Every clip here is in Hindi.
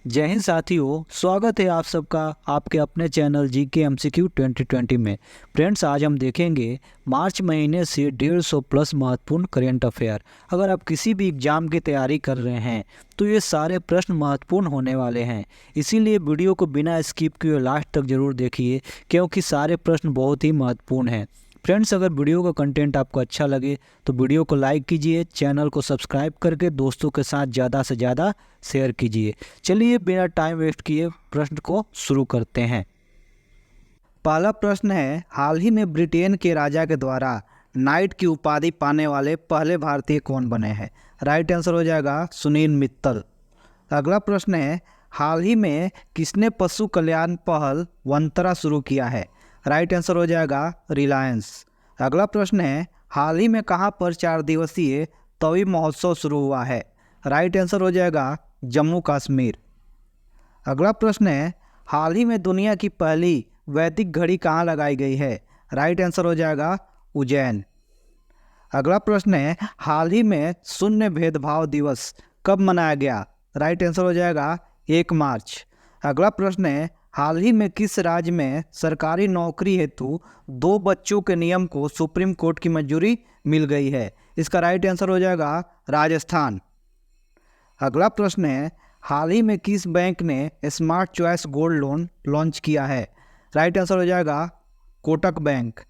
जय हिंद साथियों, स्वागत है आप सबका आपके अपने चैनल जीके एमसीक्यू 2020 में। फ्रेंड्स, आज हम देखेंगे मार्च महीने से 150 प्लस महत्वपूर्ण करेंट अफेयर। अगर आप किसी भी एग्जाम की तैयारी कर रहे हैं तो ये सारे प्रश्न महत्वपूर्ण होने वाले हैं, इसीलिए वीडियो को बिना स्किप किए लास्ट तक जरूर देखिए, क्योंकि सारे प्रश्न बहुत ही महत्वपूर्ण हैं। फ्रेंड्स, अगर वीडियो का कंटेंट आपको अच्छा लगे तो वीडियो को लाइक कीजिए, चैनल को सब्सक्राइब करके दोस्तों के साथ ज़्यादा से ज़्यादा शेयर कीजिए। चलिए बिना टाइम वेस्ट किए प्रश्न को शुरू करते हैं। पहला प्रश्न है, हाल ही में ब्रिटेन के राजा के द्वारा नाइट की उपाधि पाने वाले पहले भारतीय कौन बने हैं? राइट आंसर हो जाएगा सुनील मित्तल। अगला प्रश्न है, हाल ही में किसने पशु कल्याण पहल वंतरा शुरू किया है? राइट आंसर हो जाएगा रिलायंस। अगला प्रश्न है, हाल ही में कहाँ पर 4 दिवसीय तवी महोत्सव शुरू हुआ है? राइट आंसर हो जाएगा जम्मू कश्मीर। अगला प्रश्न है, हाल ही में दुनिया की पहली वैदिक घड़ी कहाँ लगाई गई है? राइट आंसर हो जाएगा उज्जैन। अगला प्रश्न है, हाल ही में शून्य भेदभाव दिवस कब मनाया गया? राइट आंसर हो जाएगा 1 मार्च। अगला प्रश्न है, हाल ही में किस राज्य में सरकारी नौकरी हेतु 2 बच्चों के नियम को सुप्रीम कोर्ट की मंजूरी मिल गई है? इसका राइट आंसर हो जाएगा राजस्थान। अगला प्रश्न है, हाल ही में किस बैंक ने smart choice gold loan launch किया है? राइट आंसर हो जाएगा कोटक बैंक।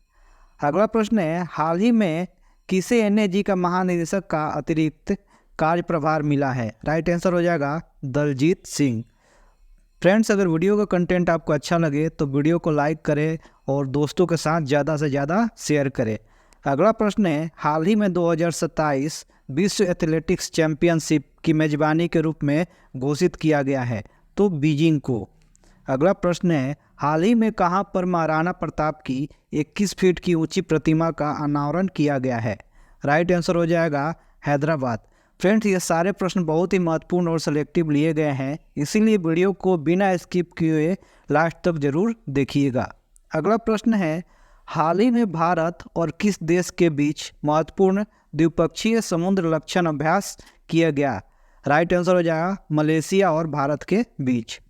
अगला प्रश्न है, हाल ही में किसे एनएजी का महानिदेशक का अतिरिक्त कार्यप्रभार मिला है? राइट आंसर हो जाएगा दलजीत सिंह। फ्रेंड्स, अगर वीडियो का कंटेंट आपको अच्छा लगे तो वीडियो को लाइक करें और दोस्तों के साथ ज़्यादा से ज़्यादा शेयर करें। अगला प्रश्न है, हाल ही में 2027 विश्व एथलेटिक्स चैंपियनशिप की मेजबानी के रूप में घोषित किया गया है तो बीजिंग को। अगला प्रश्न है, हाल ही में कहां पर महाराणा प्रताप की 21 फीट की ऊंची प्रतिमा का अनावरण किया गया है? राइट आंसर हो जाएगा हैदराबाद। फ्रेंड्स, ये सारे प्रश्न बहुत ही महत्वपूर्ण और सिलेक्टिव लिए गए हैं, इसीलिए वीडियो को बिना स्किप किए लास्ट तक जरूर देखिएगा। अगला प्रश्न है, हाल ही में भारत और किस देश के बीच महत्वपूर्ण द्विपक्षीय समुद्र लक्षण अभ्यास किया गया? राइट आंसर हो जाएगा मलेशिया और भारत के बीच।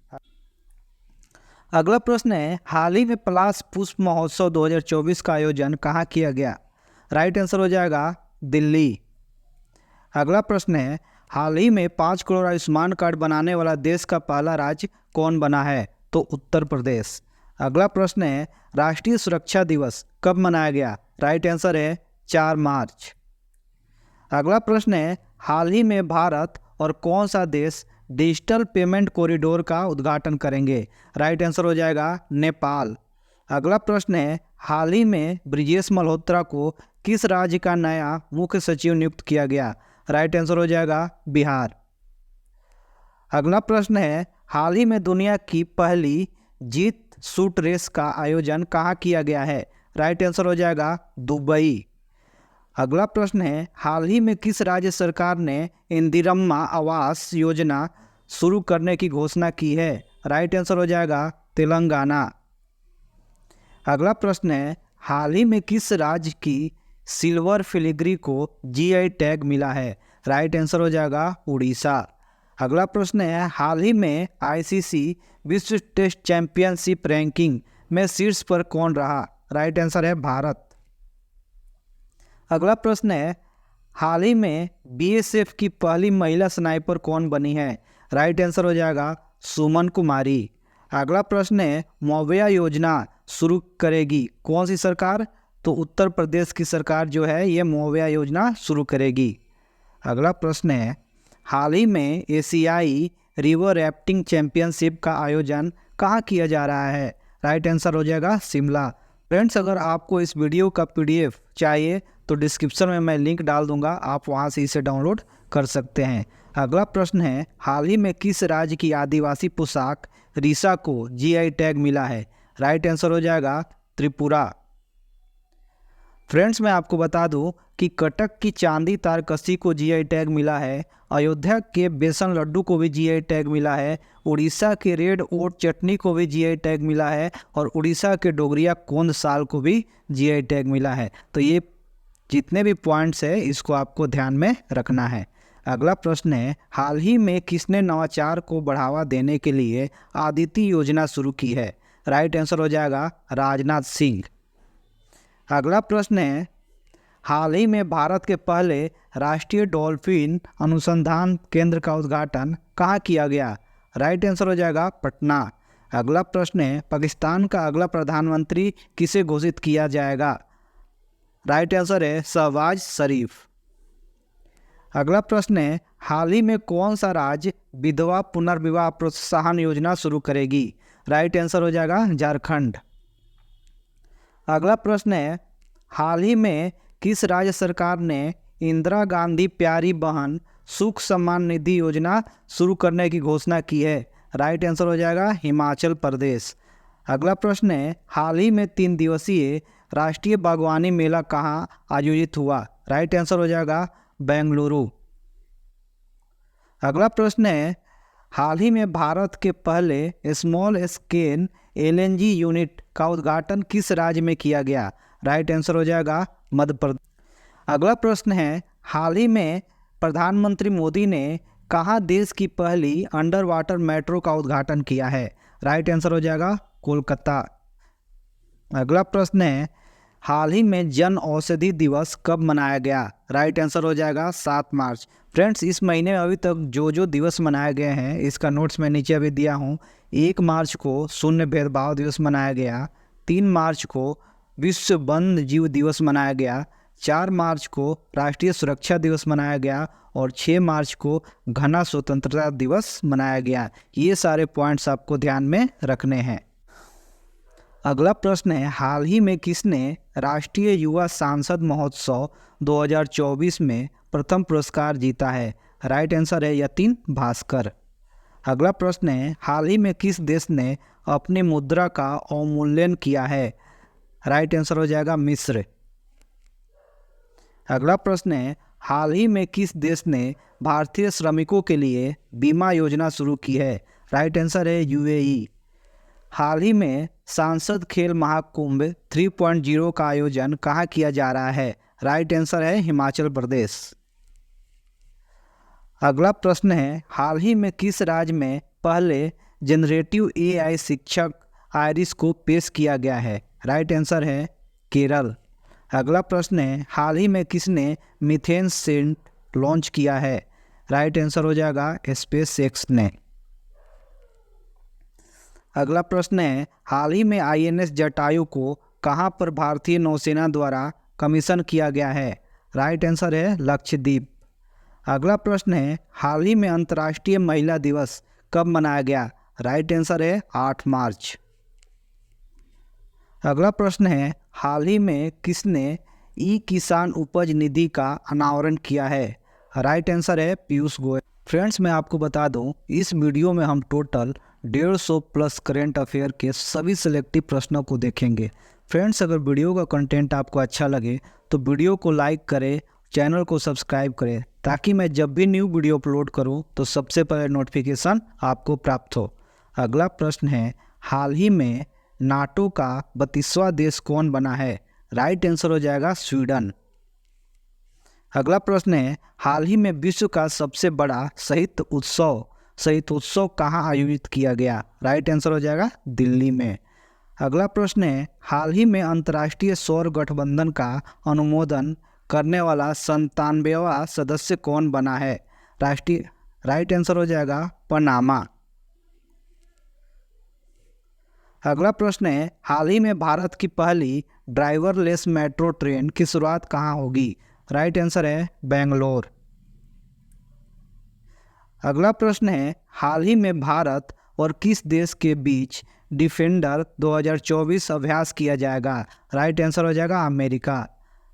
अगला प्रश्न है, हाल ही में पलाश पुष्प महोत्सव 2024 का आयोजन कहाँ किया गया? राइट आंसर हो जाएगा दिल्ली। अगला प्रश्न है, हाल ही में 5 करोड़ आयुष्मान कार्ड बनाने वाला देश का पहला राज्य कौन बना है? तो उत्तर प्रदेश। अगला प्रश्न है, राष्ट्रीय सुरक्षा दिवस कब मनाया गया? राइट आंसर है 4 मार्च। अगला प्रश्न है, हाल ही में भारत और कौन सा देश डिजिटल पेमेंट कॉरिडोर का उद्घाटन करेंगे? राइट आंसर हो जाएगा नेपाल। अगला प्रश्न है, हाल ही में ब्रिजेश मल्होत्रा को किस राज्य का नया मुख्य सचिव नियुक्त किया गया? राइट आंसर हो जाएगा बिहार। अगला प्रश्न है, हाल ही में दुनिया की पहली जीत शूट रेस का आयोजन कहाँ किया गया है? राइट आंसर हो जाएगा दुबई। अगला प्रश्न है, हाल ही में किस राज्य सरकार ने इंदिरम्मा आवास योजना शुरू करने की घोषणा की है? राइट आंसर हो जाएगा तेलंगाना। अगला प्रश्न है, हाल ही में किस राज्य की सिल्वर फिलिग्री को जीआई टैग मिला है? राइट आंसर हो जाएगा उड़ीसा। अगला प्रश्न है, हाल ही में आईसीसी विश्व टेस्ट चैंपियनशिप रैंकिंग में शीर्ष पर कौन रहा? राइट आंसर है भारत। अगला प्रश्न है, हाल ही में बीएसएफ की पहली महिला स्नाइपर कौन बनी है? राइट आंसर हो जाएगा सुमन कुमारी। अगला प्रश्न है, मौव्या योजना शुरू करेगी कौन सी सरकार? तो उत्तर प्रदेश की सरकार जो है ये मौव्या योजना शुरू करेगी। अगला प्रश्न है, हाल ही में एशियाई रिवर राफ्टिंग चैंपियनशिप का आयोजन कहाँ किया जा रहा है? राइट आंसर हो जाएगा शिमला। फ्रेंड्स, अगर आपको इस वीडियो का पीडीएफ चाहिए तो डिस्क्रिप्शन में मैं लिंक डाल दूंगा, आप वहां से इसे डाउनलोड कर सकते हैं। अगला प्रश्न है, हाल ही में किस राज्य की आदिवासी पोशाक रीसा को जीआई टैग मिला है? राइट आंसर हो जाएगा त्रिपुरा। फ्रेंड्स, मैं आपको बता दूं कि कटक की चांदी तारकसी को जीआई टैग मिला है, अयोध्या के बेसन लड्डू को भी जीआई टैग मिला है, उड़ीसा के रेड ओट चटनी को भी जीआई टैग मिला है और उड़ीसा के डोगरिया कोंद साल को भी जीआई टैग मिला है। तो ये जितने भी पॉइंट्स है इसको आपको ध्यान में रखना है। अगला प्रश्न है, हाल ही में किसने नवाचार को बढ़ावा देने के लिए आदिति योजना शुरू की है? राइट आंसर हो जाएगा राजनाथ सिंह। अगला प्रश्न है, हाल ही में भारत के पहले राष्ट्रीय डॉल्फिन अनुसंधान केंद्र का उद्घाटन कहाँ किया गया? राइट आंसर हो जाएगा पटना। अगला प्रश्न है, पाकिस्तान का अगला प्रधानमंत्री किसे घोषित किया जाएगा? राइट आंसर है शहबाज शरीफ। अगला प्रश्न है, हाल ही में कौन सा राज्य विधवा पुनर्विवाह प्रोत्साहन योजना शुरू करेगी? राइट आंसर हो जाएगा झारखंड। अगला प्रश्न है, हाल ही में किस राज्य सरकार ने इंदिरा गांधी प्यारी बहन सुख सम्मान निधि योजना शुरू करने की घोषणा की है? राइट आंसर हो जाएगा हिमाचल प्रदेश। अगला प्रश्न है, हाल ही में 3 दिवसीय राष्ट्रीय बागवानी मेला कहाँ आयोजित हुआ? राइट आंसर हो जाएगा बेंगलुरु। अगला प्रश्न है, हाल ही में भारत के पहले स्मॉल स्केल एलएनजी यूनिट का उद्घाटन किस राज्य में किया गया? राइट आंसर हो जाएगा मध्य प्रदेश। अगला प्रश्न है, हाल ही में प्रधानमंत्री मोदी ने कहाँ देश की पहली अंडर वाटर मेट्रो का उद्घाटन किया है? राइट आंसर हो जाएगा कोलकाता। अगला प्रश्न है, हाल ही में जन औषधि दिवस कब मनाया गया? राइट आंसर हो जाएगा 7 मार्च। फ्रेंड्स, इस महीने में अभी तक जो दिवस मनाए गए हैं इसका नोट्स मैं नीचे अभी दिया हूँ। 1 मार्च को शून्य भेदभाव दिवस मनाया गया, 3 मार्च को विश्व वन्य जीव दिवस मनाया गया, 4 मार्च को राष्ट्रीय सुरक्षा दिवस मनाया गया और 6 मार्च को घना स्वतंत्रता दिवस मनाया गया। ये सारे पॉइंट्स आपको ध्यान में रखने हैं। अगला प्रश्न है, हाल ही में किसने राष्ट्रीय युवा सांसद महोत्सव 2024 में प्रथम पुरस्कार जीता है? राइट आंसर है यतीन भास्कर। अगला प्रश्न है, हाल ही में किस देश ने अपनी मुद्रा का अवमूल्यन किया है? राइट आंसर हो जाएगा मिस्र। अगला प्रश्न है, हाल ही में किस देश ने भारतीय श्रमिकों के लिए बीमा योजना शुरू की है? राइट आंसर है यूएई। हाल ही में सांसद खेल महाकुंभ 3.0 का आयोजन कहाँ किया जा रहा है? राइट आंसर है हिमाचल प्रदेश। अगला प्रश्न है, हाल ही में किस राज्य में पहले जनरेटिव एआई शिक्षक आयरिस को पेश किया गया है? राइट आंसर है केरल। अगला प्रश्न है, हाल ही में किसने मीथेन सेंट लॉन्च किया है? राइट आंसर हो जाएगा स्पेस एक्स ने। अगला प्रश्न है, हाल ही में आईएनएस जटायु को कहां पर भारतीय नौसेना द्वारा कमीशन किया गया है? राइट आंसर है लक्षद्वीप। अगला प्रश्न है, हाल ही में अंतर्राष्ट्रीय महिला दिवस कब मनाया गया? राइट आंसर है 8 मार्च। अगला प्रश्न है, हाल ही में किसने ई किसान उपज निधि का अनावरण किया है? राइट आंसर है पीयूष गोयल। फ्रेंड्स, मैं आपको बता दूं, इस वीडियो में हम टोटल 150 प्लस करेंट अफेयर के सभी सिलेक्टिव प्रश्नों को देखेंगे। फ्रेंड्स, अगर वीडियो का कंटेंट आपको अच्छा लगे तो वीडियो को लाइक करें, चैनल को सब्सक्राइब करें ताकि मैं जब भी न्यू वीडियो अपलोड करूं तो सबसे पहले नोटिफिकेशन आपको प्राप्त हो। अगला प्रश्न है, हाल ही में नाटो का 32वां देश कौन बना है? राइट आंसर हो जाएगा स्वीडन। अगला प्रश्न है, हाल ही में विश्व का सबसे बड़ा साहित्य उत्सव कहाँ आयोजित किया गया? राइट आंसर हो जाएगा दिल्ली में। अगला प्रश्न है, हाल ही में अंतर्राष्ट्रीय सौर गठबंधन का अनुमोदन करने वाला 97वां सदस्य कौन बना है? राइट आंसर हो जाएगा पनामा। अगला प्रश्न है, हाल ही में भारत की पहली ड्राइवरलेस मेट्रो ट्रेन की शुरुआत कहाँ होगी? राइट आंसर है बेंगलोर। अगला प्रश्न है, हाल ही में भारत और किस देश के बीच डिफेंडर 2024 अभ्यास किया जाएगा? राइट आंसर हो जाएगा अमेरिका।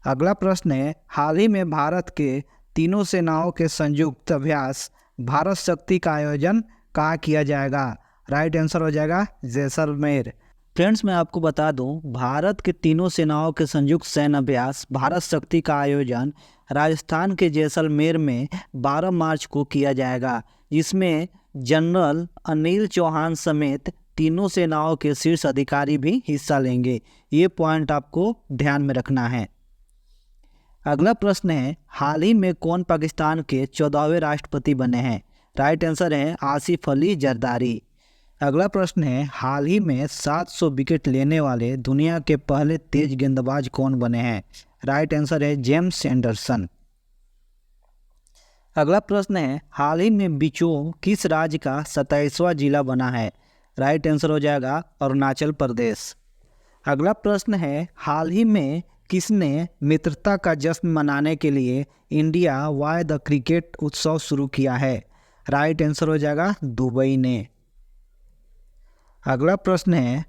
अगला प्रश्न है, हाल ही में भारत के तीनों सेनाओं के संयुक्त अभ्यास भारत शक्ति का आयोजन कहाँ किया जाएगा? राइट आंसर हो जाएगा जैसलमेर। फ्रेंड्स, मैं आपको बता दूं, भारत के तीनों सेनाओं के संयुक्त सैन्य अभ्यास भारत शक्ति का आयोजन राजस्थान के जैसलमेर में 12 मार्च को किया जाएगा, जिसमें जनरल अनिल चौहान समेत तीनों सेनाओं के शीर्ष अधिकारी भी हिस्सा लेंगे। ये पॉइंट आपको ध्यान में रखना है। अगला प्रश्न है, हाल ही में कौन पाकिस्तान के 14वें राष्ट्रपति बने हैं? राइट आंसर है आसिफ अली जरदारी। अगला प्रश्न है, हाल ही में 700 विकेट लेने वाले दुनिया के पहले तेज गेंदबाज कौन बने हैं? राइट आंसर है जेम्स एंडरसन। अगला प्रश्न है, हाल ही में बिचोम किस राज्य का 27वां जिला बना है? राइट आंसर हो जाएगा अरुणाचल प्रदेश। अगला प्रश्न है, हाल ही में किसने मित्रता का जश्न मनाने के लिए इंडिया वाई द क्रिकेट उत्सव शुरू किया है? राइट आंसर हो जाएगा दुबई ने। अगला प्रश्न है,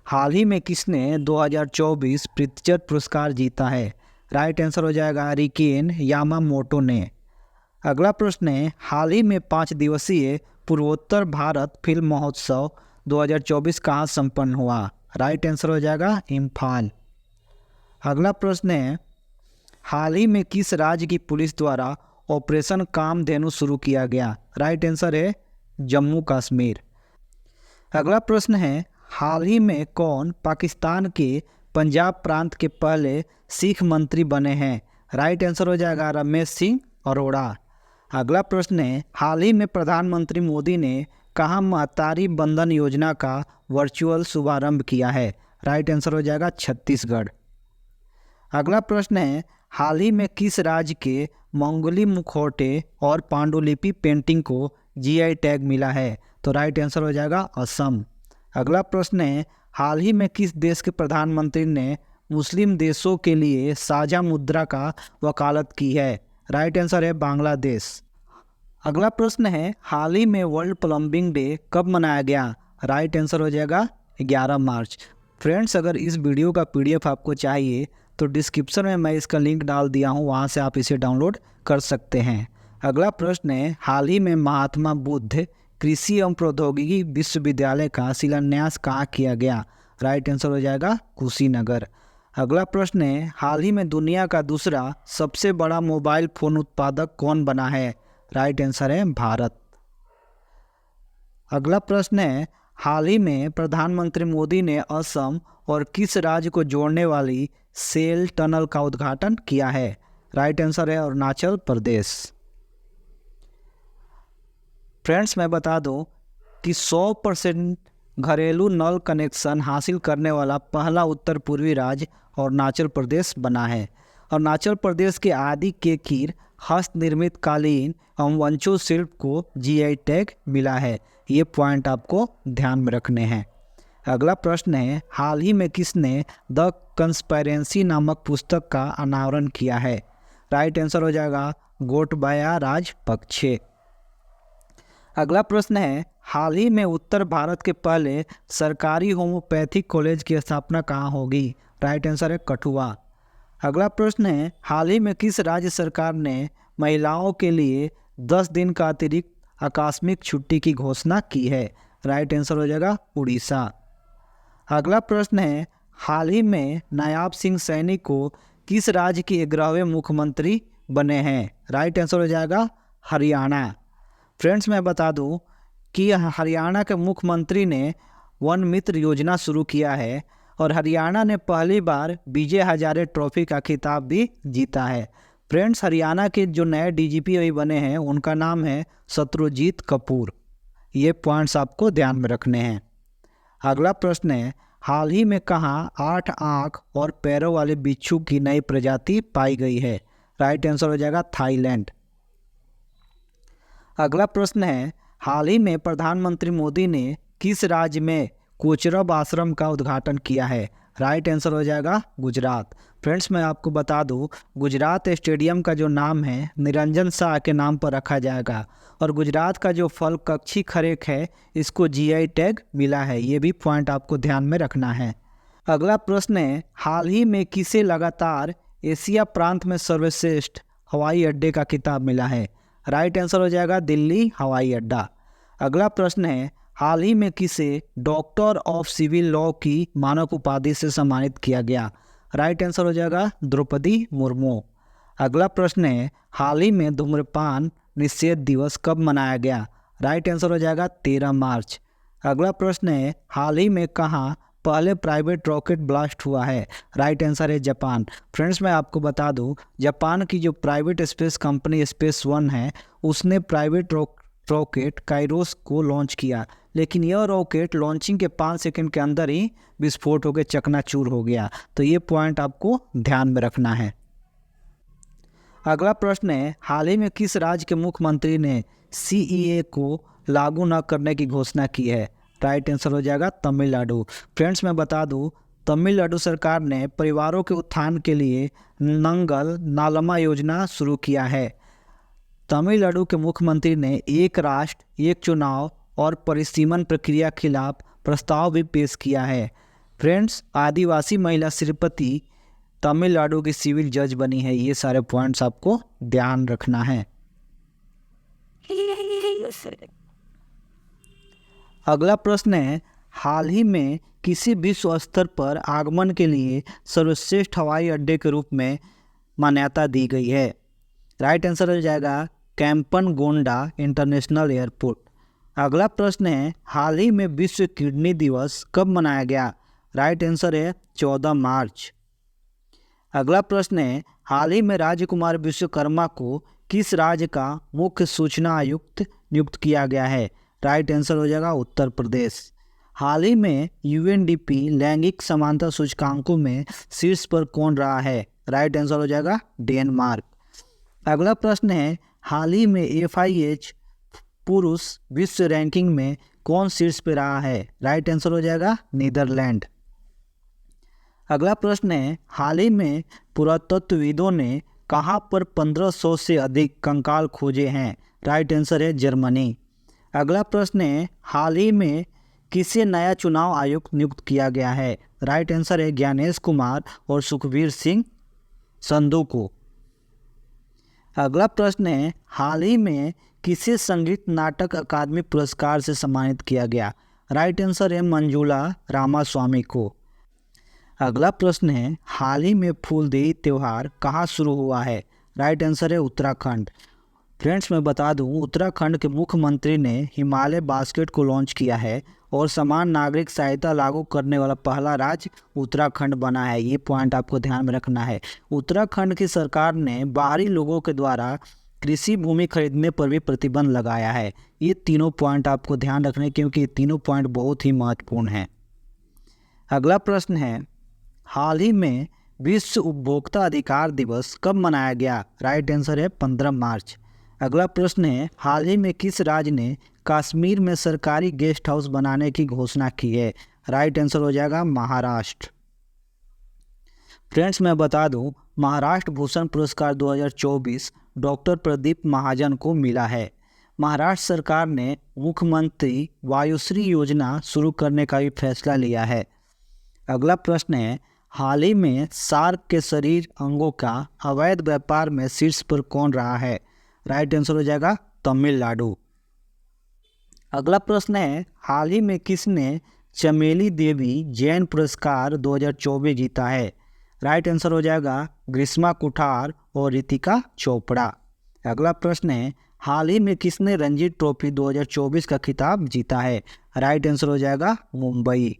हाल ही में किसने 2024 प्रित्जर पुरस्कार जीता है? राइट आंसर हो जाएगा रिकेन यामामोटो ने। अगला प्रश्न है, हाल ही में 5 दिवसीय पूर्वोत्तर भारत फिल्म महोत्सव 2024 कहाँ संपन्न हुआ? राइट आंसर हो जाएगा इम्फाल। अगला प्रश्न है, हाल ही में किस राज्य की पुलिस द्वारा ऑपरेशन कामधेनु शुरू किया गया? राइट आंसर है जम्मू कश्मीर। अगला प्रश्न है, हाल ही में कौन पाकिस्तान के पंजाब प्रांत के पहले सिख मंत्री बने हैं? राइट आंसर हो जाएगा रमेश सिंह अरोड़ा। अगला प्रश्न है, हाल ही में प्रधानमंत्री मोदी ने कहाँ महतारी बंधन योजना का वर्चुअल शुभारंभ किया है? राइट आंसर हो जाएगा छत्तीसगढ़। अगला प्रश्न है, हाल ही में किस राज्य के मंगोली मुखौटे और पांडुलिपि पेंटिंग को जीआई टैग मिला है? तो राइट आंसर हो जाएगा असम। अगला प्रश्न है, हाल ही में किस देश के प्रधानमंत्री ने मुस्लिम देशों के लिए साझा मुद्रा का वकालत की है? राइट आंसर है बांग्लादेश। अगला प्रश्न है, हाल ही में वर्ल्ड प्लम्बिंग डे कब मनाया गया? राइट आंसर हो जाएगा 11 मार्च। फ्रेंड्स, अगर इस वीडियो का पीडीएफ आपको चाहिए तो डिस्क्रिप्शन में मैं इसका लिंक डाल दिया हूँ, वहाँ से आप इसे डाउनलोड कर सकते हैं। अगला प्रश्न है, हाल ही में महात्मा बुद्ध कृषि एवं प्रौद्योगिकी विश्वविद्यालय का शिलान्यास कहाँ किया गया? राइट आंसर हो जाएगा कुशीनगर। अगला प्रश्न है, हाल ही में दुनिया का दूसरा सबसे बड़ा मोबाइल फ़ोन उत्पादक कौन बना है? राइट आंसर है भारत। अगला प्रश्न है, हाल ही में प्रधानमंत्री मोदी ने असम और किस राज्य को जोड़ने वाली सेल टनल का उद्घाटन किया है? राइट आंसर है अरुणाचल प्रदेश। फ्रेंड्स, मैं बता दूं कि 100% घरेलू नल कनेक्शन हासिल करने वाला पहला उत्तर पूर्वी राज्य अरुणाचल प्रदेश बना है। अरुणाचल प्रदेश के आदि के कीर हस्त निर्मित कालीन एवं वंचो शिल्प को जीआई टैग मिला है। ये पॉइंट आपको ध्यान में रखने हैं। अगला प्रश्न है, हाल ही में किसने द कंस्पायरेंसी नामक पुस्तक का अनावरण किया है? राइट आंसर हो जाएगा गोटबाया राजपक्षे। अगला प्रश्न है, हाल ही में उत्तर भारत के पहले सरकारी होम्योपैथिक कॉलेज की स्थापना कहाँ होगी? राइट आंसर है कठुआ। अगला प्रश्न है, हाल ही में किस राज्य सरकार ने महिलाओं के लिए 10 दिन का अतिरिक्त आकस्मिक छुट्टी की घोषणा की है? राइट आंसर हो जाएगा उड़ीसा। अगला प्रश्न है, हाल ही में नायाब सिंह सैनी को किस राज्य के 11वें मुख्यमंत्री बने हैं? राइट आंसर हो जाएगा हरियाणा। फ्रेंड्स, मैं बता दूं कि हरियाणा के मुख्यमंत्री ने वन मित्र योजना शुरू किया है और हरियाणा ने पहली बार विजय हजारे ट्रॉफी का खिताब भी जीता है। फ्रेंड्स, हरियाणा के जो नए डीजीपी अभी बने हैं उनका नाम है शत्रुजीत कपूर। ये पॉइंट्स आपको ध्यान में रखने हैं। अगला प्रश्न है, हाल ही में कहाँ 8 आँख और पैरों वाले बिच्छू की नई प्रजाति पाई गई है? राइट आंसर हो जाएगा थाईलैंड। अगला प्रश्न है, हाल ही में प्रधानमंत्री मोदी ने किस राज्य में कोचरब आश्रम का उद्घाटन किया है? राइट आंसर हो जाएगा गुजरात। फ्रेंड्स, मैं आपको बता दूं, गुजरात स्टेडियम का जो नाम है निरंजन शाह के नाम पर रखा जाएगा और गुजरात का जो फल कक्षी खरेख है इसको जीआई टैग मिला है। ये भी पॉइंट आपको ध्यान में रखना है। अगला प्रश्न है, हाल ही में किसे लगातार एशिया प्रांत में सर्वश्रेष्ठ हवाई अड्डे का खिताब मिला है? राइट आंसर हो जाएगा दिल्ली हवाई अड्डा। अगला प्रश्न है, हाल ही में किसे डॉक्टर ऑफ सिविल लॉ की मानक उपाधि से सम्मानित किया गया? राइट आंसर हो जाएगा द्रौपदी मुर्मू। अगला प्रश्न है, हाल ही में धूम्रपान निषेध दिवस कब मनाया गया? राइट आंसर हो जाएगा 13 मार्च। अगला प्रश्न है, हाल ही में कहाँ पहले प्राइवेट रॉकेट ब्लास्ट हुआ है? राइट आंसर है जापान। फ्रेंड्स मैं आपको बता दूं, जापान की जो private space company space one है, उसने प्राइवेट रॉकेट काइरोस को लॉन्च किया, लेकिन यह रॉकेट लॉन्चिंग के 5 सेकंड के अंदर ही विस्फोट होकर चकनाचूर हो गया। तो ये पॉइंट आपको ध्यान में रखना है। अगला प्रश्न है, हाल ही में किस राज्य के मुख्यमंत्री ने CEA को लागू न करने की घोषणा की है? राइट आंसर हो जाएगा तमिलनाडु। फ्रेंड्स मैं बता दूं, तमिलनाडु सरकार ने परिवारों के उत्थान के लिए नंगल नालमा योजना शुरू किया है। तमिलनाडु के मुख्यमंत्री ने एक राष्ट्र एक चुनाव और परिसीमन प्रक्रिया खिलाफ प्रस्ताव भी पेश किया है। फ्रेंड्स आदिवासी महिला श्रीपति तमिलनाडु की सिविल जज बनी है। ये सारे पॉइंट्स आपको ध्यान रखना है। अगला प्रश्न है, हाल ही में किसी विश्व स्तर पर आगमन के लिए सर्वश्रेष्ठ हवाई अड्डे के रूप में मान्यता दी गई है? राइट आंसर हो जाएगा कैंपनगोंडा इंटरनेशनल एयरपोर्ट। अगला प्रश्न है, हाल ही में विश्व किडनी दिवस कब मनाया गया? राइट आंसर है 14 मार्च। अगला प्रश्न है, हाल ही में राजकुमार विश्वकर्मा को किस राज्य का मुख्य सूचना आयुक्त नियुक्त किया गया है? राइट आंसर हो जाएगा उत्तर प्रदेश। हाल ही में UNDP लैंगिक समानता सूचकांकों में शीर्ष पर कौन रहा है? राइट आंसर हो जाएगा डेनमार्क। अगला प्रश्न है, हाल ही में FIH पुरुष विश्व रैंकिंग में कौन शीर्ष पर रहा है? राइट आंसर हो जाएगा नीदरलैंड। अगला प्रश्न है, हाल ही में पुरातत्वविदों ने कहां पर 1500 से अधिक कंकाल खोजे हैं? राइट आंसर है जर्मनी। अगला प्रश्न है, हाल ही में किसे नया चुनाव आयुक्त नियुक्त किया गया है? राइट आंसर है ज्ञानेश कुमार और सुखबीर सिंह संधू को। अगला प्रश्न है, हाल ही में किसे संगीत नाटक अकादमी पुरस्कार से सम्मानित किया गया? राइट आंसर है मंजुला रामास्वामी को। अगला प्रश्न है, हाल ही में फूलदेई त्यौहार कहाँ शुरू हुआ है? राइट आंसर है उत्तराखंड। फ्रेंड्स मैं बता दूं, उत्तराखंड के मुख्यमंत्री ने हिमालय बास्केट को लॉन्च किया है और समान नागरिक सहायता लागू करने वाला पहला राज्य उत्तराखंड बना है। ये पॉइंट आपको ध्यान में रखना है। उत्तराखंड की सरकार ने बाहरी लोगों के द्वारा कृषि भूमि खरीदने पर भी प्रतिबंध लगाया है। ये तीनों पॉइंट आपको ध्यान रखने, क्योंकि ये तीनों पॉइंट बहुत ही महत्वपूर्ण हैं। अगला प्रश्न है, हाल ही में विश्व उपभोक्ता अधिकार दिवस कब मनाया गया? राइट आंसर है 15 मार्च। अगला प्रश्न है, हाल ही में किस राज्य ने कश्मीर में सरकारी गेस्ट हाउस बनाने की घोषणा की है? राइट आंसर हो जाएगा महाराष्ट्र। फ्रेंड्स मैं बता दूं, महाराष्ट्र भूषण पुरस्कार 2024 डॉक्टर प्रदीप महाजन को मिला है। महाराष्ट्र सरकार ने मुख्यमंत्री वायुश्री योजना शुरू करने का भी फैसला लिया है। अगला प्रश्न है, हाल ही में सार्क के शरीर अंगों का अवैध व्यापार में शीर्ष पर कौन रहा है? राइट आंसर हो जाएगा तमिलनाडु। अगला प्रश्न है, हाल ही में किसने चमेली देवी जैन पुरस्कार 2024 जीता है? राइट आंसर हो जाएगा ग्रीष्मा कुठार और रितिका चोपड़ा। अगला प्रश्न है, हाल ही में किसने रणजी ट्रॉफी 2024 का खिताब जीता है? राइट आंसर हो जाएगा मुंबई।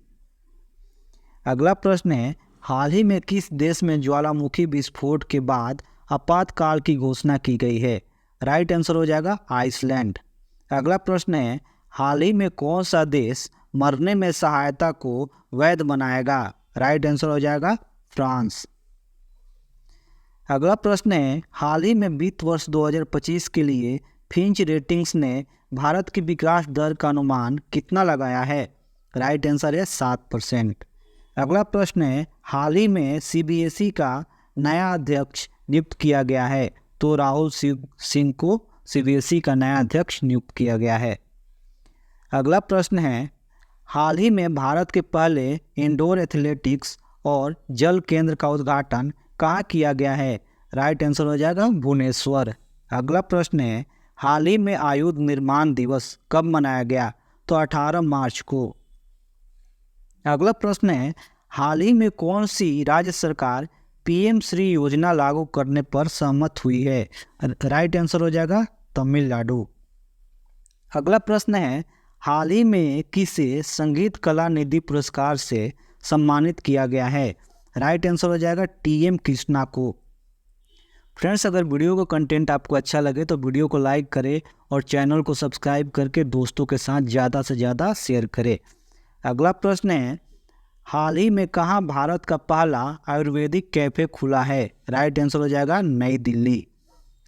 अगला प्रश्न है, हाल ही में किस देश में ज्वालामुखी विस्फोट के बाद आपातकाल की घोषणा की गई है? राइट आंसर हो जाएगा आइसलैंड। अगला प्रश्न है, हाल ही में कौन सा देश मरने में सहायता को वैध बनाएगा? राइट आंसर हो जाएगा फ्रांस। अगला प्रश्न है, हाल ही में वित्त वर्ष 2025 के लिए फिंच रेटिंग्स ने भारत की विकास दर का अनुमान कितना लगाया है? राइट आंसर है 7%। अगला प्रश्न है, हाल ही में CBSE का नया अध्यक्ष नियुक्त किया गया है, तो राहुल सिंह को CBSE का नया अध्यक्ष नियुक्त किया गया है। अगला प्रश्न है, हाल ही में भारत के पहले इंडोर एथलेटिक्स और जल केंद्र का उद्घाटन कहाँ किया गया है? राइट आंसर हो जाएगा भुवनेश्वर। अगला प्रश्न है, हाल ही में आयुध निर्माण दिवस कब मनाया गया? तो 18 मार्च को। अगला प्रश्न है, हाल ही में कौन सी राज्य सरकार PM श्री योजना लागू करने पर सहमत हुई है? राइट आंसर हो जाएगा तमिलनाडु। अगला प्रश्न है, हाल ही में किसे संगीत कला निधि पुरस्कार से सम्मानित किया गया है? राइट आंसर हो जाएगा TM कृष्णा को। फ्रेंड्स, अगर वीडियो का कंटेंट आपको अच्छा लगे तो वीडियो को लाइक करें और चैनल को सब्सक्राइब करके दोस्तों के साथ ज़्यादा से ज़्यादा शेयर करें। अगला प्रश्न है, हाल ही में कहाँ भारत का पहला आयुर्वेदिक कैफ़े खुला है? राइट आंसर हो जाएगा नई दिल्ली।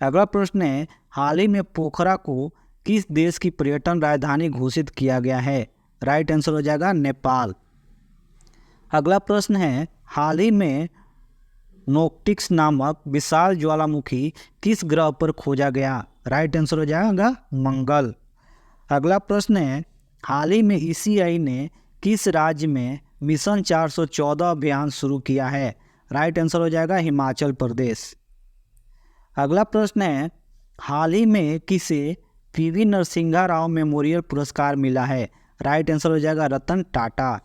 अगला प्रश्न है, हाल ही में पोखरा को किस देश की पर्यटन राजधानी घोषित किया गया है? राइट आंसर हो जाएगा नेपाल। अगला प्रश्न है, हाल ही में नोक्टिक्स नामक विशाल ज्वालामुखी किस ग्रह पर खोजा गया? राइट आंसर हो जाएगा मंगल। अगला प्रश्न है, हाल ही में ECI ने किस राज्य में मिशन 414 अभियान शुरू किया है? राइट आंसर हो जाएगा हिमाचल प्रदेश। अगला प्रश्न है, हाल ही में किसे PV नरसिंहा राव मेमोरियल पुरस्कार मिला है? राइट आंसर हो जाएगा रतन टाटा।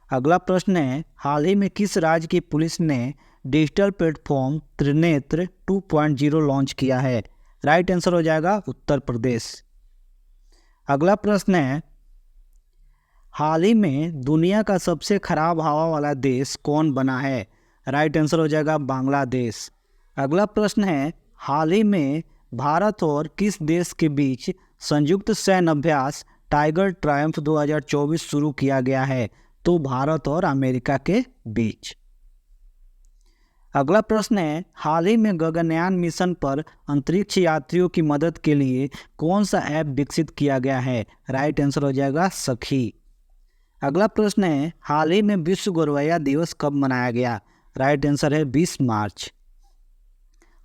अगला प्रश्न है, हाल ही में किस राज्य की पुलिस ने डिजिटल प्लेटफॉर्म त्रिनेत्र 2.0 लॉन्च किया है? राइट आंसर हो जाएगा उत्तर प्रदेश। अगला प्रश्न है, हाल ही में दुनिया का सबसे खराब हवा वाला देश कौन बना है? राइट आंसर हो जाएगा बांग्लादेश। अगला प्रश्न है, हाल ही में भारत और किस देश के बीच संयुक्त सैन्य अभ्यास टाइगर ट्रायम्फ 2024 शुरू किया गया है? तो भारत और अमेरिका के बीच। अगला प्रश्न है, हाल ही में गगनयान मिशन पर अंतरिक्ष यात्रियों की मदद के लिए कौन सा ऐप विकसित किया गया है? राइट आंसर हो जाएगा सखी। अगला प्रश्न है, हाल ही में विश्व गौरवैया दिवस कब मनाया गया? राइट आंसर है 20 मार्च।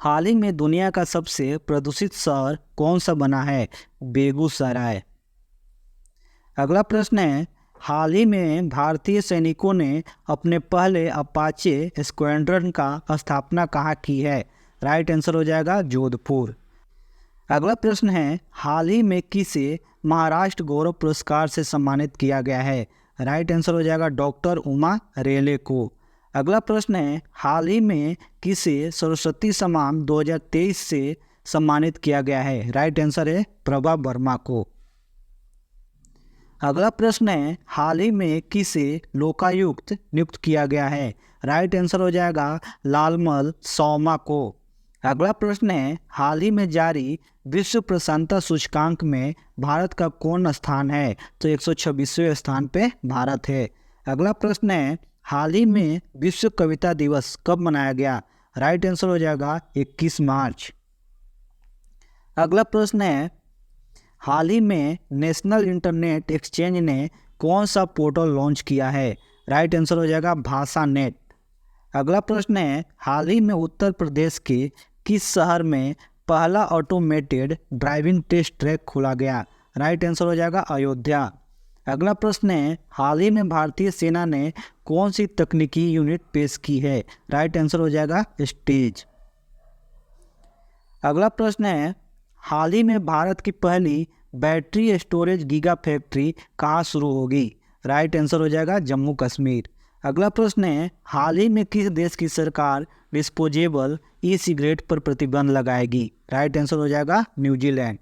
हाल ही में दुनिया का सबसे प्रदूषित शहर कौन सा बना है? बेगूसराय। अगला प्रश्न है, हाल ही में भारतीय सैनिकों ने अपने पहले अपाचे स्क्वाड्रन का स्थापना कहाँ की है? राइट आंसर हो जाएगा जोधपुर। अगला प्रश्न है, हाल ही में किसे महाराष्ट्र गौरव पुरस्कार से सम्मानित किया गया है? राइट आंसर हो जाएगा डॉक्टर उमा रेले को। अगला प्रश्न है, हाल ही में किसे सरस्वती सम्मान 2023 से सम्मानित किया गया है? राइट आंसर है प्रभा वर्मा को। अगला प्रश्न है, हाल ही में किसे लोकायुक्त नियुक्त किया गया है? राइट आंसर हो जाएगा लालमल सौमा को। अगला प्रश्न है, हाल ही में जारी विश्व प्रसन्नता सूचकांक में भारत का कौन स्थान है? तो 126वें स्थान पे भारत है। अगला प्रश्न है, हाल ही में विश्व कविता दिवस कब मनाया गया? राइट आंसर हो जाएगा 21 मार्च। अगला प्रश्न है, हाल ही में नेशनल इंटरनेट एक्सचेंज ने कौन सा पोर्टल लॉन्च किया है? राइट आंसर हो जाएगा भाषा नेट। अगला प्रश्न है, हाल ही में उत्तर प्रदेश के किस शहर में पहला ऑटोमेटेड ड्राइविंग टेस्ट ट्रैक खोला गया? राइट आंसर हो जाएगा अयोध्या। अगला प्रश्न है, हाल ही में भारतीय सेना ने कौन सी तकनीकी यूनिट पेश की है? राइट आंसर हो जाएगा स्टेज। अगला प्रश्न है, हाल ही में भारत की पहली बैटरी स्टोरेज गीगा फैक्ट्री कहाँ शुरू होगी? राइट आंसर हो जाएगा जम्मू कश्मीर। अगला प्रश्न है, हाल ही में किस देश की सरकार डिस्पोजेबल ई-सिगरेट पर प्रतिबंध लगाएगी? राइट आंसर हो जाएगा न्यूजीलैंड।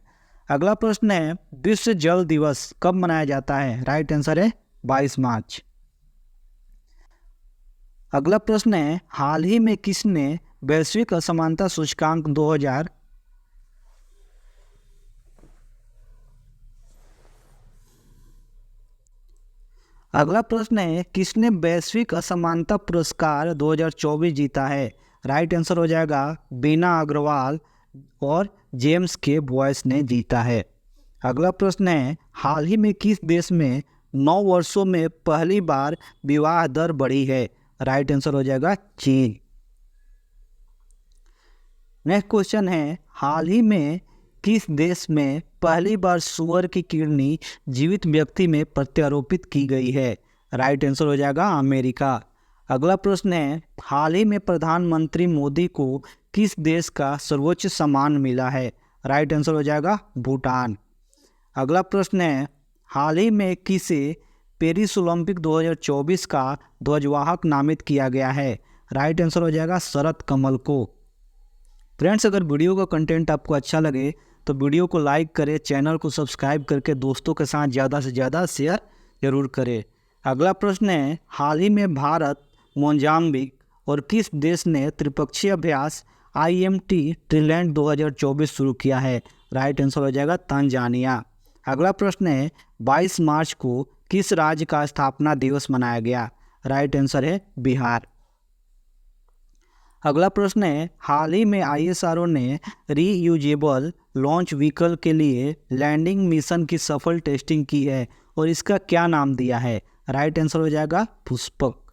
अगला प्रश्न है, विश्व जल दिवस कब मनाया जाता है? राइट आंसर है 22 मार्च। अगला प्रश्न है, हाल ही में किसने वैश्विक असमानता सूचकांक 2000 अगला प्रश्न है, किसने वैश्विक असमानता पुरस्कार 2024 जीता है? राइट आंसर हो जाएगा बीना अग्रवाल और जेम्स के बॉयस ने जीता है। अगला प्रश्न है, हाल ही में किस देश में 9 वर्षों में पहली बार विवाह दर बढ़ी है? राइट आंसर हो जाएगा चीन। नेक्स्ट क्वेश्चन है, हाल ही में किस देश में पहली बार सुअर की किडनी जीवित व्यक्ति में प्रत्यारोपित की गई है? राइट आंसर हो जाएगा अमेरिका। अगला प्रश्न है, हाल ही में प्रधानमंत्री मोदी को किस देश का सर्वोच्च सम्मान मिला है? राइट आंसर हो जाएगा भूटान। अगला प्रश्न है, हाल ही में किसे पेरिस ओलंपिक 2024 का ध्वजवाहक नामित किया गया है? राइट आंसर हो जाएगा शरद कमल को। फ्रेंड्स, अगर वीडियो का कंटेंट आपको अच्छा लगे तो वीडियो को लाइक करें, चैनल को सब्सक्राइब करके दोस्तों के साथ ज़्यादा से ज़्यादा शेयर जरूर करें। अगला प्रश्न है, हाल ही में भारत, मोजाम्बिक और किस देश ने त्रिपक्षीय अभ्यास IMT ट्रिलैंड 2024 शुरू किया है? राइट आंसर हो जाएगा तंजानिया। अगला प्रश्न है, 22 मार्च को किस राज्य का स्थापना दिवस मनाया गया? राइट आंसर है बिहार। अगला प्रश्न है, हाल ही में ISRO ने रीयूजेबल लॉन्च व्हीकल के लिए लैंडिंग मिशन की सफल टेस्टिंग की है और इसका क्या नाम दिया है? राइट आंसर हो जाएगा पुष्पक।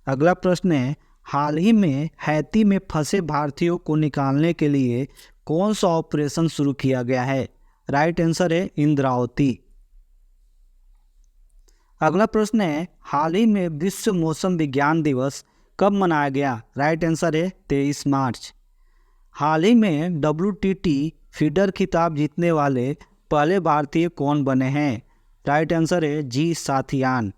अगला प्रश्न है, हाल ही में हैती में फंसे भारतीयों को निकालने के लिए कौन सा ऑपरेशन शुरू किया गया है? राइट आंसर है इंद्रावती। अगला प्रश्न है, हाल ही में विश्व मौसम विज्ञान दिवस कब मनाया गया? राइट आंसर है 23 मार्च। हाल ही में WTT फीडर खिताब जीतने वाले पहले भारतीय कौन बने हैं? राइट आंसर है जी साथियान।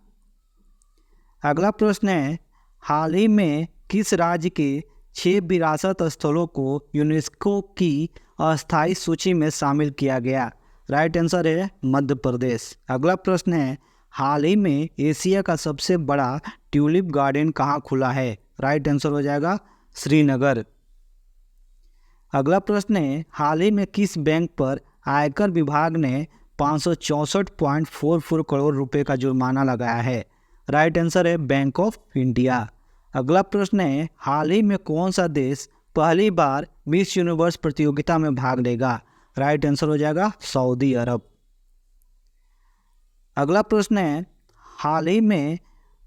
अगला प्रश्न है, हाल ही में किस राज्य के 6 विरासत स्थलों को यूनेस्को की अस्थायी सूची में शामिल किया गया? राइट आंसर है मध्य प्रदेश। अगला प्रश्न है, हाल ही में एशिया का सबसे बड़ा ट्यूलिप गार्डन कहाँ खुला है? राइट आंसर हो जाएगा श्रीनगर। अगला प्रश्न है, हाल ही में किस बैंक पर आयकर विभाग ने 564.44 करोड़ रुपए का जुर्माना लगाया है? राइट आंसर है बैंक ऑफ इंडिया। अगला प्रश्न है, हाल ही में कौन सा देश पहली बार मिस यूनिवर्स प्रतियोगिता में भाग लेगा? राइट आंसर हो जाएगा सऊदी अरब। अगला प्रश्न है, हाल ही में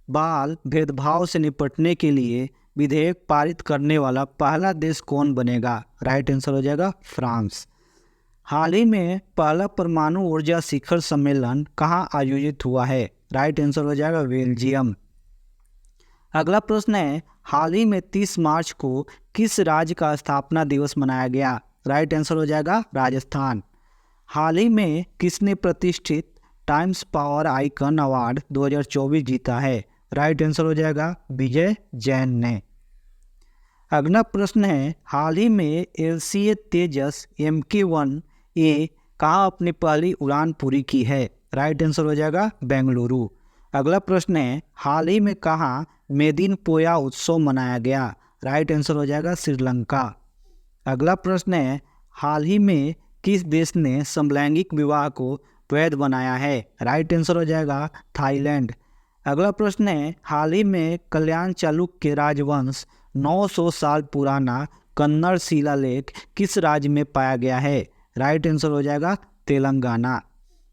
बाल भेदभाव से निपटने के लिए विधेयक पारित करने वाला पहला देश कौन बनेगा? राइट आंसर हो जाएगा फ्रांस। हाल ही में पहला परमाणु ऊर्जा शिखर सम्मेलन कहाँ आयोजित हुआ है? राइट आंसर हो जाएगा बेल्जियम। अगला प्रश्न है, हाल ही में 30 मार्च को किस राज्य का स्थापना दिवस मनाया गया? राइट आंसर हो जाएगा राजस्थान। हाल ही में किसने प्रतिष्ठित टाइम्स पावर आइकन अवार्ड 2024 जीता है? राइट आंसर हो जाएगा विजय जैन ने। अगला प्रश्न है, हाल ही में LCA तेजस MK1A कहाँ अपनी पहली उड़ान पूरी की है? राइट आंसर हो जाएगा बेंगलुरु। अगला प्रश्न है, हाल ही में कहाँ मेदिन पोया उत्सव मनाया गया? राइट आंसर हो जाएगा श्रीलंका। अगला प्रश्न है, हाल ही में किस देश ने समलैंगिक विवाह को वैध बनाया है? राइट आंसर हो जाएगा थाईलैंड। अगला प्रश्न है, हाल ही में कल्याण चालुक्य राजवंश 900 साल पुराना कन्नड़ शिलालेख किस राज्य में पाया गया है? राइट आंसर हो जाएगा तेलंगाना।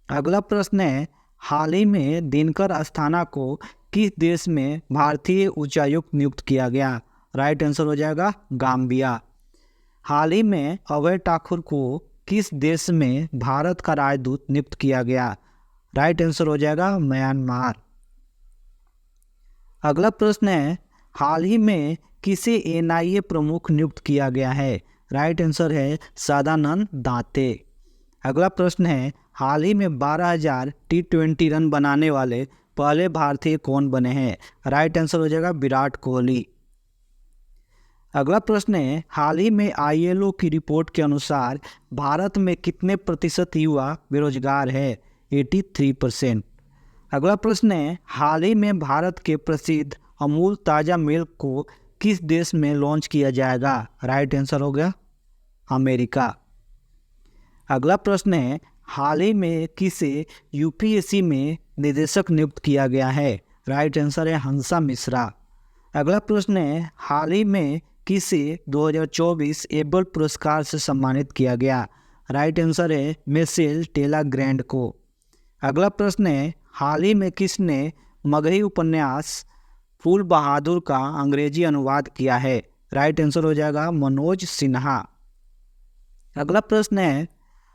अगला प्रश्न है, हाल ही में दिनकर अस्थाना को किस देश में भारतीय उच्चायुक्त नियुक्त किया गया? राइट आंसर हो जाएगा गाम्बिया। हाल ही में अभय ठाकुर को किस देश में भारत का राजदूत नियुक्त किया गया? राइट आंसर हो जाएगा म्यांमार। अगला प्रश्न है, हाल ही में किसे NIA प्रमुख नियुक्त किया गया है? राइट आंसर है सदानंद दाते। अगला प्रश्न है, हाल ही में 12,000 T20 रन बनाने वाले पहले भारतीय कौन बने हैं? राइट आंसर हो जाएगा विराट कोहली। अगला प्रश्न है, हाल ही में ILO की रिपोर्ट के अनुसार भारत में कितने प्रतिशत युवा बेरोजगार है? 83%। अगला प्रश्न है, हाल ही में भारत के प्रसिद्ध अमूल ताज़ा मिल्क को किस देश में लॉन्च किया जाएगा? राइट आंसर हो गया अमेरिका। अगला प्रश्न है, हाल ही में किसे UPSC में निदेशक नियुक्त किया गया है? राइट आंसर है हंसा मिश्रा। अगला प्रश्न है, हाल ही में किसे 2024 एबल पुरस्कार से सम्मानित किया गया? राइट आंसर है मिशेल टेला ग्रैंड को। अगला प्रश्न है, हाल ही में किसने मगही उपन्यास फूल बहादुर का अंग्रेजी अनुवाद किया है? राइट आंसर हो जाएगा मनोज सिन्हा। अगला प्रश्न है,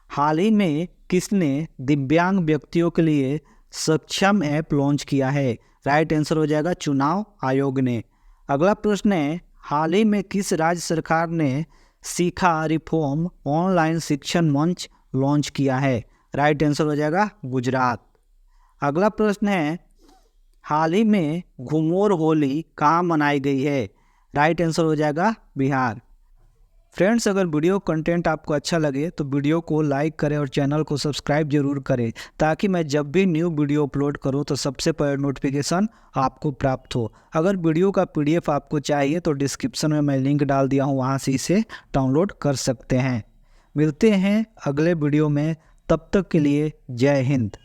हाल ही में किसने दिव्यांग व्यक्तियों के लिए सक्षम ऐप लॉन्च किया है? राइट आंसर हो जाएगा चुनाव आयोग ने। अगला प्रश्न है, हाल ही में किस राज्य सरकार ने सीखा रिफॉर्म ऑनलाइन शिक्षण मंच लॉन्च किया है? राइट आंसर हो जाएगा गुजरात। अगला प्रश्न है, हाल ही में घुमोर होली कहाँ मनाई गई है? राइट आंसर हो जाएगा बिहार। फ्रेंड्स, अगर वीडियो कंटेंट आपको अच्छा लगे तो वीडियो को लाइक करें और चैनल को सब्सक्राइब जरूर करें, ताकि मैं जब भी न्यू वीडियो अपलोड करूं तो सबसे पहले नोटिफिकेशन आपको प्राप्त हो। अगर वीडियो का पीडीएफ आपको चाहिए तो डिस्क्रिप्शन में मैं लिंक डाल दिया हूं, वहां से इसे डाउनलोड कर सकते हैं। मिलते हैं अगले वीडियो में, तब तक के लिए जय हिंद।